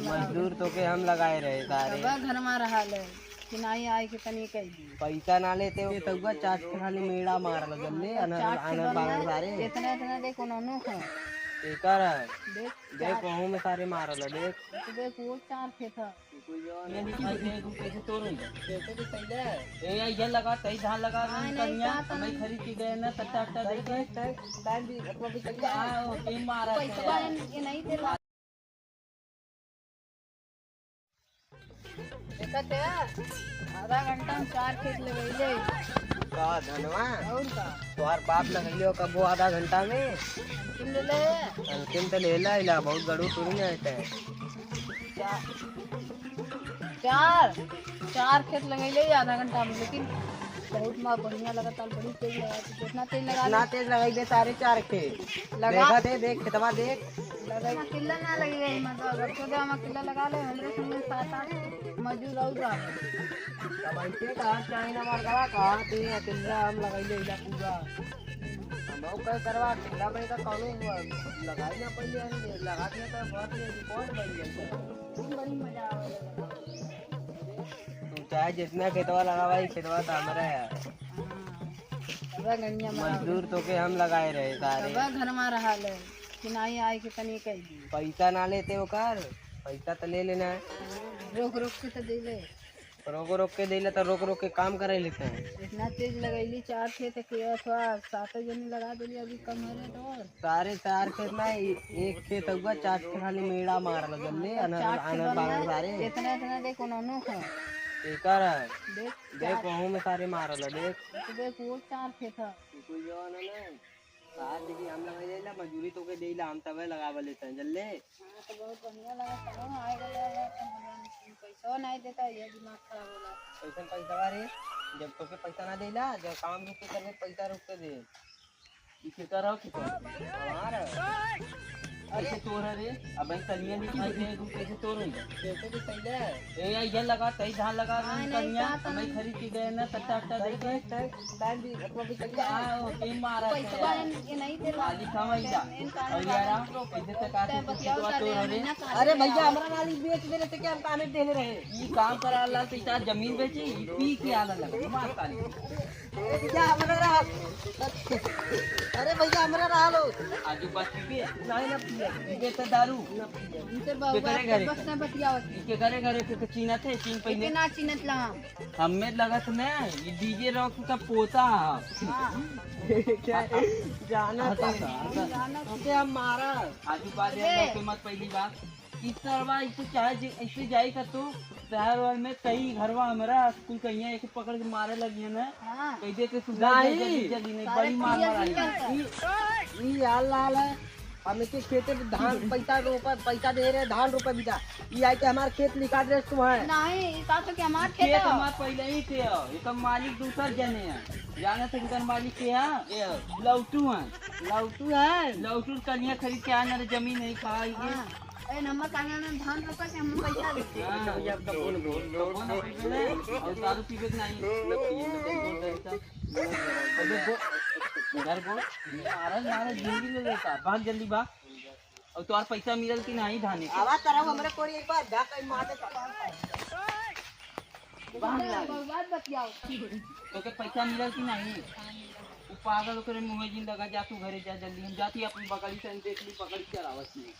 मजदूर तो के हम लगाए रहे सारे घर में रहा कि नहीं आए के तनी कह दी पैसा ना लेते हो तो चाट के खाली मेड़ा मार लगले अनर बानर सारे इतना इतना देखो नोनो खा एकर देख वहू में सारे मारल देख देख वो चार थे था ये दिखाई दे कैसे तोड़ कैसे दिखाई दे ए इधर लगा तई धान लगा कन्या मैं खरीद के गए ना सट्टा सट्टा दे के टाइम भी अपना भी चल आ टीम मारा पैसा ये नहीं दे देखते आधा घंटा में 4 खेत लगैले का धनवा और का तोहार बाप लगैले कब वो आधा घंटा में अंतिम ले ले अंतिम तो ले ला बहुत गड़ू थोड़ी ना है चार खेत लगैले आधा घंटा में लेकिन बहुत माँ बढ़िया लगातार बड़ी तेज लगा कितना तेज लगा ना तेज लगाई दे सारे चार खेत लगा दे देख खेतवा देख लगा किला ना लगी गई मतलब अगर तो हम किला लगा ले हमरे संगे 7-8 मजदूर और रहा अब ऐसे कहा चाइना मार करा कहा ते किला हम लगाइले इला पूरा हम कह करवा किला में का कौनो लगाई ना पहले लगा दिया तो बहुत रिकॉर्ड बन गया बड़ी मजा आवे तू चाहे जितना खेतवा लगावा खेतवा तो हमारा है मजदूर तो के हम लगाए रहे सारे घर में रहा ले कि नहीं आए के तनी कह दी पैसा ना लेते हो कर पैसा तो ले लेना है रोक रोक के तो दे ले रोक के दे ले तो रोक के काम करे लेते हैं इतना तेज लगैली 4 खेत के अथवा 7 जनी लगा देली अभी कम है तो सारे 4 खेत ना एक खेत हुआ चाट के खाली मेड़ा मार लगले अनर बानर सारे इतना इतना देखो नोनो खा एकर देख वहू में सारे मारल देख वो 4 खेत था कोई जवान है ना सार देखी हम लगा देला मजदूरी तो के देला हम तबे लगावे लेते हैं जल्ले तो बहुत बढ़िया लगा चलो आएगा पैसा नहीं देता ये दिमाग खराब होला कैसे पैसा रे जब तो के पैसा ना देला जब काम रुक के करबे पैसा रुक के दे इसे करो कि हमारा ऐसे तोड़ रे अब कन्या दिखाई दे कैसे तोड़ कैसे दिखाई दे ए इधर लगा तई धान लगा कन्या मैं खरीद के गए ना सट्टा सट्टा दे के टाइम भी अपना भी चल आ टीम मारा पैसा ये नहीं दे वाली खावाई जा और यारा कैसे से काटे तो तोड़ रे अरे भैया हमरा वाली बेच दे रहे थे क्या हम काने दे रहे ये काम करा ला तो इतना जमीन बेची पी के आला लगा मार काली क्या हमरा रहा अरे भैया हमरा रहा लो आजू बात पी नहीं ना पी तो दारू इनसे बस ना बतियावत के घरे घरे के चीना थे चीन पहले ना चिन्हत ला हमें लगत में ये डीजे रॉक का पोता क्या जाना था हम मारा आजू बाजू मत पहली बात इस तरह इसे चाहे ऐसे जाए का तो शहर वाल में कई घरवा हमारा स्कूल कहीं एक पकड़ के मारे लगी है ना कहीं दे के जल्दी नहीं बड़ी मार मारा यार लाल है हम इसके खेते में धान पैसा दे रहे धान रुपए बिका ये आई के हमारे खेत निकाल रहे तुम्हें नहीं तो क्या हमारे खेत हमारे पहले ही थे ये मालिक दूसर जने हैं जाने से इनका मालिक के यहाँ लौटू कन्या खरीद के आना जमीन नहीं खाएगी नंबर कांगा में धान रोपा के हम पैसा देते हैं अब और दारू पीवे नहीं घर बोल मारा जिंदगी में लेता भाग जल्दी भाग और तुम्हारा पैसा मिलल कि नहीं धाने आवाज कराओ हमरे कोई एक बार जा कहीं मारे बात बतियाओ तो के पैसा मिलल कि नहीं वो पागल करे मुंह जिन लगा जा तू घरे जा जल्दी हम जाती अपनी बगली से देख ली पकड़ के आवत नहीं